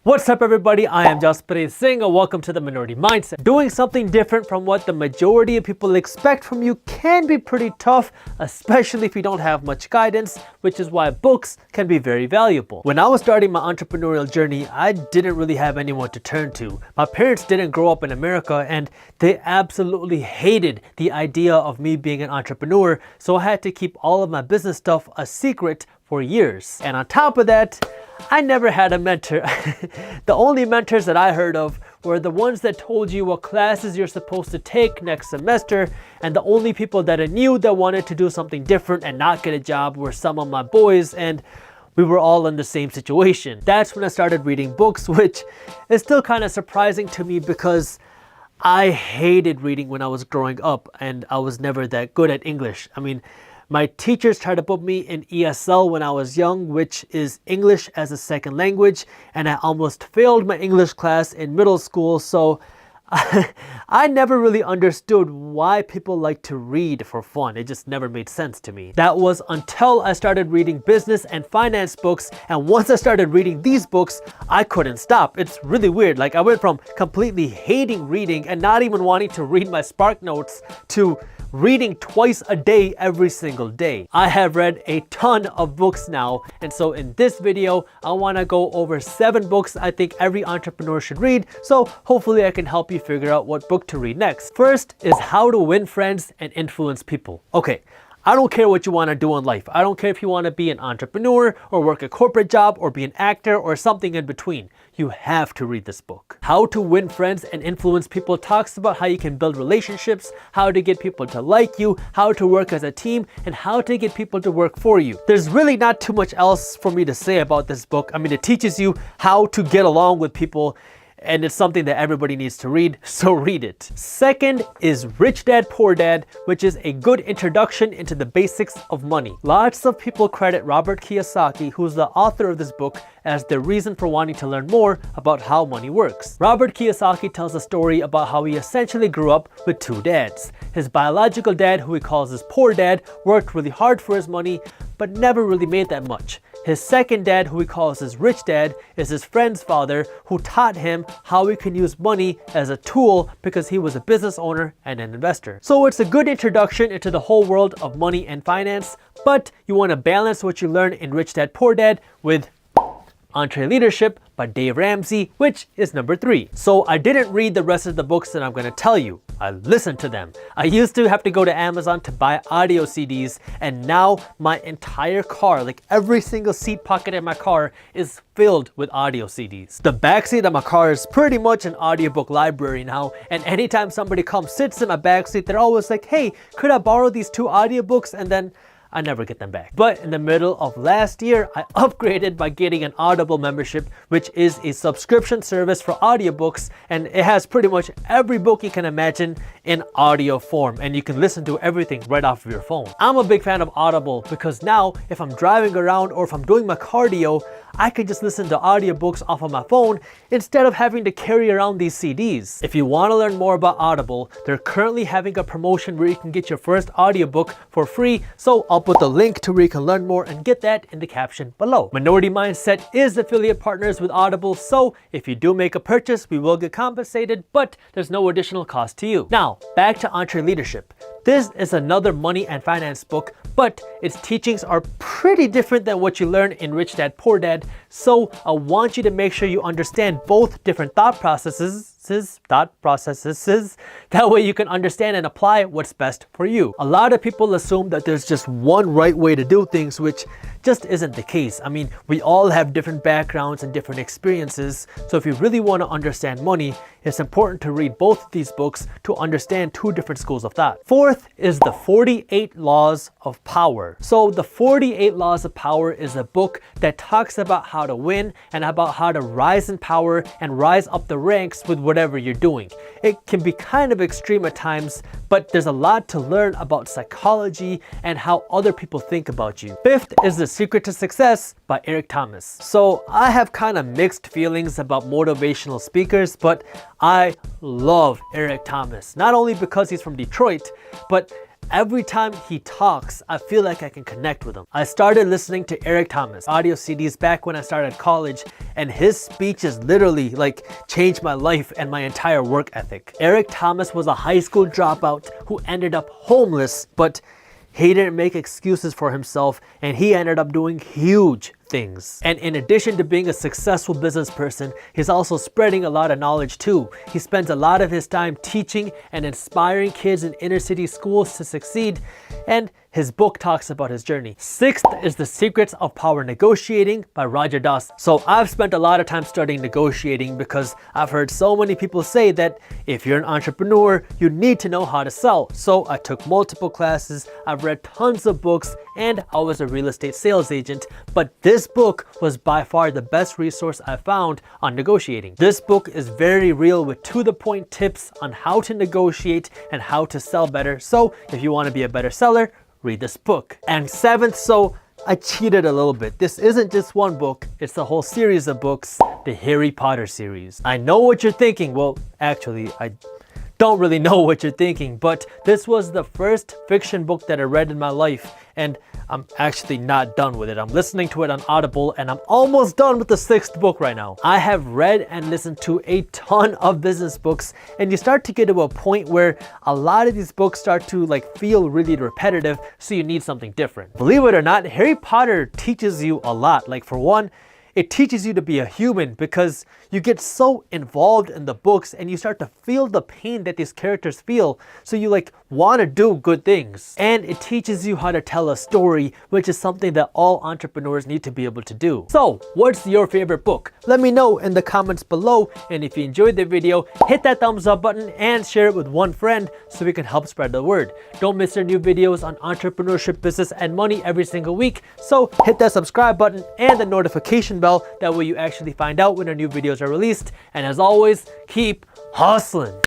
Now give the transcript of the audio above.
What's up everybody, I am Jaspreet Singh and welcome to the Minority Mindset. Doing something different from what the majority of people expect from you can be pretty tough, especially if you don't have much guidance, which is why books can be very valuable. When I was starting my entrepreneurial journey, I didn't really have anyone to turn to. My parents didn't grow up in America and they absolutely hated the idea of me being an entrepreneur, so I had to keep all of my business stuff a secret for years. And on top of that, I never had a mentor. The only mentors that I heard of were the ones that told you what classes you're supposed to take next semester, and the only people that I knew that wanted to do something different and not get a job were some of my boys, and we were all in the same situation. That's when I started reading books, which is still kind of surprising to me because I hated reading when I was growing up and I was never that good at English. I mean, my teachers tried to put me in ESL when I was young, which is English as a second language, and I almost failed my English class in middle school, so I never really understood why people like to read for fun. It just never made sense to me. That was until I started reading business and finance books, and once I started reading these books, I couldn't stop. It's really weird. Like, I went from completely hating reading and not even wanting to read my Spark Notes to reading twice a day every single day. I have read a ton of books now, and so in this video I want to go over 7 books I think every entrepreneur should read, so hopefully I can help you figure out what book to read next. First is How to Win Friends and Influence People. Okay, I don't care what you want to do in life. I don't care if you want to be an entrepreneur or work a corporate job or be an actor or something in between. You have to read this book. How to Win Friends and Influence People talks about how you can build relationships, how to get people to like you, how to work as a team, and how to get people to work for you. There's really not too much else for me to say about this book. I mean, it teaches you how to get along with people, and it's something that everybody needs to read, so read it. Second is Rich Dad Poor Dad, which is a good introduction into the basics of money. Lots of people credit Robert Kiyosaki, who's the author of this book, as the reason for wanting to learn more about how money works. Robert Kiyosaki tells a story about how he essentially grew up with 2 dads. His biological dad, who he calls his poor dad, worked really hard for his money, but never really made that much. His second dad, who he calls his rich dad, is his friend's father, who taught him how he can use money as a tool because he was a business owner and an investor. So it's a good introduction into the whole world of money and finance, but you want to balance what you learn in Rich Dad Poor Dad with Entreleadership by Dave Ramsey, which is number 3. So I didn't read the rest of the books that I'm going to tell you. I listened to them. I used to have to go to Amazon to buy audio CDs, and now my entire car, like every single seat pocket in my car, is filled with audio CDs. The backseat of my car is pretty much an audiobook library now, and anytime somebody comes sits in my backseat, they're always like, hey, could I borrow these 2 audiobooks? And then I never get them back. But in the middle of last year, I upgraded by getting an Audible membership, which is a subscription service for audiobooks, and it has pretty much every book you can imagine in audio form, and you can listen to everything right off of your phone. I'm a big fan of Audible because now if I'm driving around or if I'm doing my cardio, I can just listen to audiobooks off of my phone instead of having to carry around these CDs. If you want to learn more about Audible, they're currently having a promotion where you can get your first audiobook for free, so I'll put the link to where you can learn more and get that in the caption below. Minority Mindset is affiliate partners with Audible, so if you do make a purchase, we will get compensated, but there's no additional cost to you. Now, back to Entreleadership. This is another money and finance book, but its teachings are pretty different than what you learn in Rich Dad Poor Dad, so I want you to make sure you understand both different thought processes. That way you can understand and apply what's best for you. A lot of people assume that there's just one right way to do things, which just isn't the case. I mean, we all have different backgrounds and different experiences, so if you really want to understand money, it's important to read both of these books to understand 2 different schools of thought. Fourth is The 48 Laws of Power. So The 48 Laws of Power is a book that talks about how to win and about how to rise in power and rise up the ranks with whatever you're doing. It can be kind of extreme at times, but there's a lot to learn about psychology and how other people think about you. Fifth is The Secret to Success by Eric Thomas. So I have kind of mixed feelings about motivational speakers, but I love Eric Thomas, not only because he's from Detroit, but every time he talks, I feel like I can connect with him. I started listening to Eric Thomas audio CDs back when I started college, and his speeches literally like changed my life and my entire work ethic. Eric Thomas was a high school dropout who ended up homeless, but he didn't make excuses for himself, and he ended up doing huge things. And in addition to being a successful business person, he's also spreading a lot of knowledge too. He spends a lot of his time teaching and inspiring kids in inner city schools to succeed, and his book talks about his journey. Sixth is The Secrets of Power Negotiating by Roger Dawson. So I've spent a lot of time studying negotiating because I've heard so many people say that if you're an entrepreneur, you need to know how to sell. So I took multiple classes, I've read tons of books, and I was a real estate sales agent. But this book was by far the best resource I found on negotiating. This book is very real with to-the-point tips on how to negotiate and how to sell better. So if you want to be a better seller, read this book. And seventh, so I cheated a little bit. This isn't just one book, it's a whole series of books, the Harry Potter series. I know what you're thinking. Well, actually, I don't really know what you're thinking, but this was the first fiction book that I read in my life, and I'm actually not done with it. I'm listening to it on Audible, and I'm almost done with the sixth book right now. I have read and listened to a ton of business books, and you start to get to a point where a lot of these books start to like feel really repetitive, so you need something different. Believe it or not, Harry Potter teaches you a lot. Like, for one, it teaches you to be a human because you get so involved in the books and you start to feel the pain that these characters feel, so you like want to do good things. And it teaches you how to tell a story, which is something that all entrepreneurs need to be able to do. So what's your favorite book? Let me know in the comments below, and if you enjoyed the video, hit that thumbs up button and share it with one friend so we can help spread the word. Don't miss our new videos on entrepreneurship, business, and money every single week, so hit that subscribe button and the notification bell. That way you actually find out when our new videos are released. And as always, keep hustling.